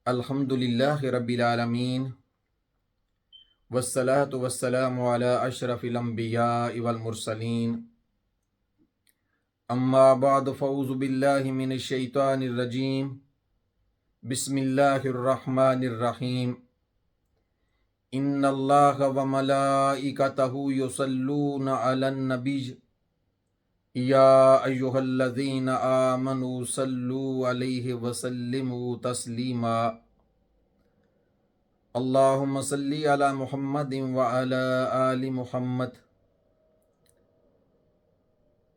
الحمدللہ رب العالمین والصلاة والسلام علی اشرف الانبیاء والمرسلین اما بعد فاعوذ باللہ من الشیطان الرجیم بسم اللہ الرحمن الرحیم ان اللہ وملائکتہ یصلون علی النبی یا ایہا الذین آمنوا صلوا علیہ وسلموا تسلیما اللہم صلی علی محمد وعلی آل محمد۔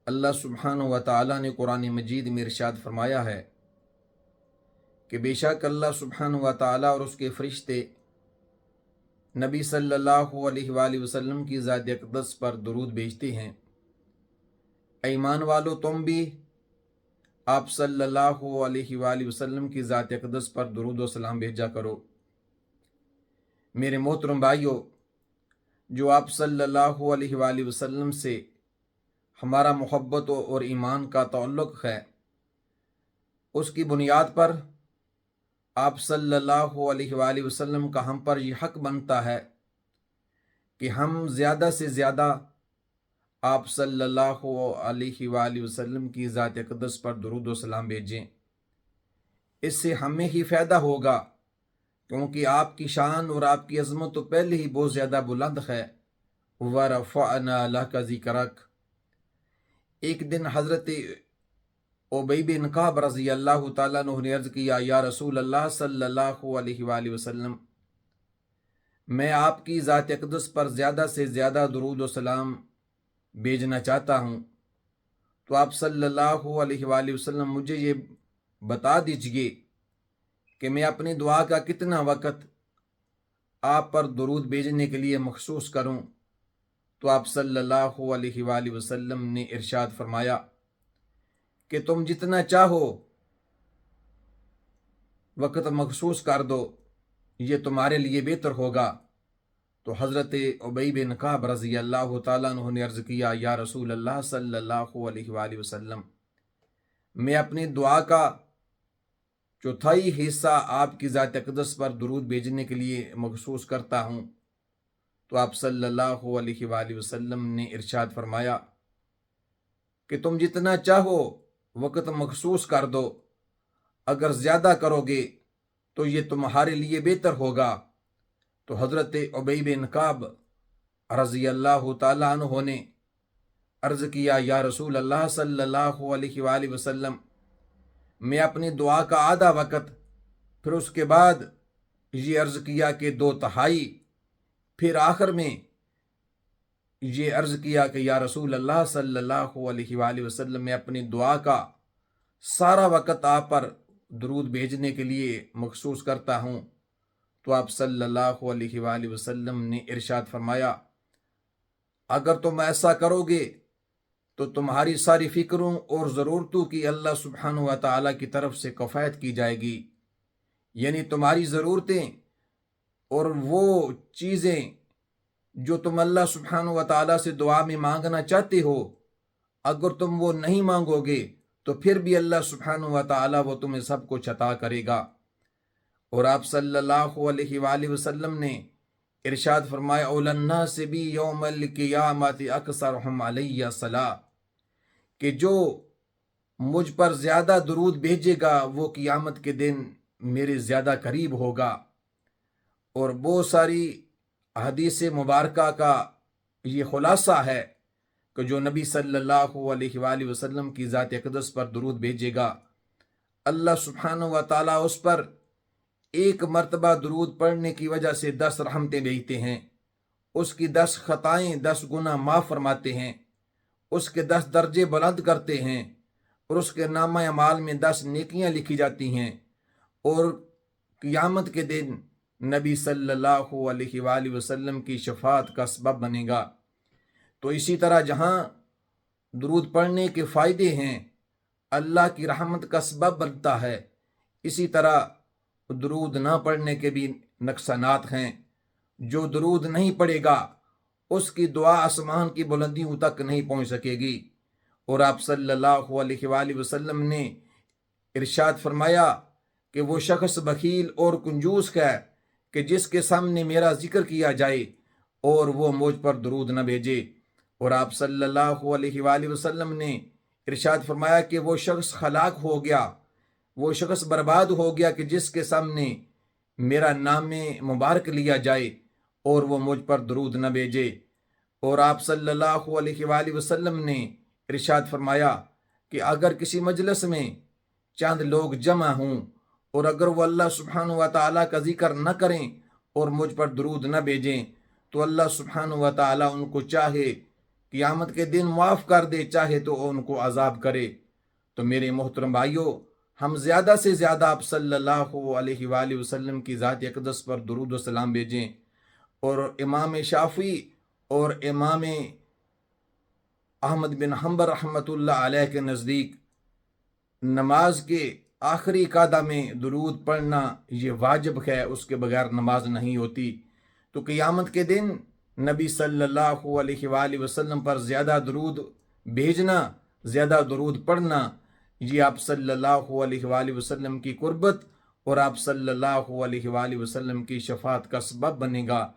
اللہ سبحانہ و تعالیٰ نے قرآن مجید میں ارشاد فرمایا ہے کہ بے شک اللہ سبحانہ و تعالیٰ اور اس کے فرشتے نبی صلی اللہ علیہ وآلہ وسلم کی ذات اقدس پر درود بھیجتے ہیں۔ اے ایمان والو، تم بھی آپ صلی اللہ علیہ وآلہ وسلم کی ذات اقدس پر درود و سلام بھیجا کرو۔ میرے محترم بھائیو، جو آپ صلی اللہ علیہ وآلہ وسلم سے ہمارا محبت اور ایمان کا تعلق ہے، اس کی بنیاد پر آپ صلی اللہ علیہ وآلہ وسلم کا ہم پر یہ حق بنتا ہے کہ ہم زیادہ سے زیادہ آپ صلی اللہ علیہ وآلہ وسلم کی ذات اقدس پر درود و سلام بھیجیں۔ اس سے ہمیں ہی فائدہ ہوگا، کیونکہ آپ کی شان اور آپ کی عظمت تو پہلے ہی بہت زیادہ بلند ہے۔ وَرَفَعْنَا لَكَ ذِكْرَكَ۔ ایک دن حضرت ابی بن کعب رضی اللہ تعالیٰ عنہ نے عرض کیا، یا رسول اللہ صلی اللہ علیہ وآلہ وسلم، میں آپ کی ذات اقدس پر زیادہ سے زیادہ درود و سلام بھیجنا چاہتا ہوں، تو آپ صلی اللہ علیہ وآلہ وسلم مجھے یہ بتا دیجئے کہ میں اپنی دعا کا کتنا وقت آپ پر درود بھیجنے کے لیے مخصوص کروں۔ تو آپ صلی اللہ علیہ وآلہ وسلم نے ارشاد فرمایا کہ تم جتنا چاہو وقت مخصوص کر دو، یہ تمہارے لیے بہتر ہوگا۔ تو حضرت ابی بن کعب رضی اللہ تعالیٰ عنہ نے عرض کیا، یا رسول اللہ صلی اللہ علیہ وآلہ وسلم، میں اپنی دعا کا چوتھائی حصہ آپ کی ذات اقدس پر درود بھیجنے کے لیے مخصوص کرتا ہوں۔ تو آپ صلی اللہ علیہ وآلہ وسلم نے ارشاد فرمایا کہ تم جتنا چاہو وقت مخصوص کر دو، اگر زیادہ کرو گے تو یہ تمہارے لیے بہتر ہوگا۔ تو حضرت ابی بن کعب رضی اللہ تعالیٰ عنہ نے عرض کیا، یا رسول اللہ صلی اللہ علیہ وآلہ وسلم، میں اپنی دعا کا آدھا وقت، پھر اس کے بعد یہ عرض کیا کہ 2/3، پھر آخر میں یہ عرض کیا کہ یا رسول اللہ صلی اللہ علیہ وآلہ وسلم، میں اپنی دعا کا سارا وقت آپ پر درود بھیجنے کے لیے مخصوص کرتا ہوں۔ تو آپ صلی اللہ علیہ وآلہ وسلم نے ارشاد فرمایا، اگر تم ایسا کرو گے تو تمہاری ساری فکروں اور ضرورتوں کی اللہ سبحانہ و تعالیٰ کی طرف سے کفایت کی جائے گی، یعنی تمہاری ضرورتیں اور وہ چیزیں جو تم اللہ سبحانہ و تعالیٰ سے دعا میں مانگنا چاہتے ہو، اگر تم وہ نہیں مانگو گے تو پھر بھی اللہ سبحانہ و تعالیٰ وہ تمہیں سب کچھ عطا کرے گا۔ اور آپ صلی اللہ علیہ وآلہ وسلم نے ارشاد فرمایا، اولی الناس بی یوم القیامت اکثرہم علی الصلاۃ، کہ جو مجھ پر زیادہ درود بھیجے گا وہ قیامت کے دن میرے زیادہ قریب ہوگا۔ اور بہت ساری حدیث مبارکہ کا یہ خلاصہ ہے کہ جو نبی صلی اللہ علیہ وآلہ وسلم کی ذات اقدس پر درود بھیجے گا، اللہ سبحانہ و تعالیٰ اس پر ایک مرتبہ درود پڑھنے کی وجہ سے 10 رحمتیں بھیجتے ہیں، اس کی 10 خطائیں 10 گناہ معاف فرماتے ہیں، اس کے 10 درجے بلند کرتے ہیں، اور اس کے نامہ اعمال میں 10 نیکیاں لکھی جاتی ہیں، اور قیامت کے دن نبی صلی اللہ علیہ وآلہ وسلم کی شفاعت کا سبب بنے گا۔ تو اسی طرح جہاں درود پڑھنے کے فائدے ہیں، اللہ کی رحمت کا سبب بنتا ہے، اسی طرح درود نہ پڑھنے کے بھی نقصانات ہیں۔ جو درود نہیں پڑھے گا اس کی دعا آسمان کی بلندیوں تک نہیں پہنچ سکے گی۔ اور آپ صلی اللہ علیہ وآلہ وسلم نے ارشاد فرمایا کہ وہ شخص بخیل اور کنجوس ہے کہ جس کے سامنے میرا ذکر کیا جائے اور وہ مجھ پر درود نہ بھیجے۔ اور آپ صلی اللہ علیہ وآلہ وسلم نے ارشاد فرمایا کہ وہ شخص ہلاک ہو گیا، وہ شخص برباد ہو گیا کہ جس کے سامنے میرا نام مبارک لیا جائے اور وہ مجھ پر درود نہ بھیجے۔ اور آپ صلی اللہ علیہ وآلہ وسلم نے ارشاد فرمایا کہ اگر کسی مجلس میں چند لوگ جمع ہوں اور اگر وہ اللہ سبحانہ و تعالیٰ کا ذکر نہ کریں اور مجھ پر درود نہ بھیجیں تو اللہ سبحانہ و تعالیٰ ان کو چاہے قیامت کے دن معاف کر دے، چاہے تو ان کو عذاب کرے۔ تو میرے محترم بھائیوں، ہم زیادہ سے زیادہ آپ صلی اللہ علیہ وآلہ وسلم کی ذات اقدس پر درود و سلام بھیجیں۔ اور امام شافعی اور امام احمد بن حنبل رحمۃ اللہ علیہ کے نزدیک نماز کے آخری قعدہ میں درود پڑھنا یہ واجب ہے، اس کے بغیر نماز نہیں ہوتی۔ تو قیامت کے دن نبی صلی اللہ علیہ وآلہ وسلم پر زیادہ درود بھیجنا، زیادہ درود پڑھنا، یہ آپ صلی اللہ علیہ وآلہ وسلم کی قربت اور آپ صلی اللہ علیہ وآلہ وسلم کی شفاعت کا سبب بنے گا۔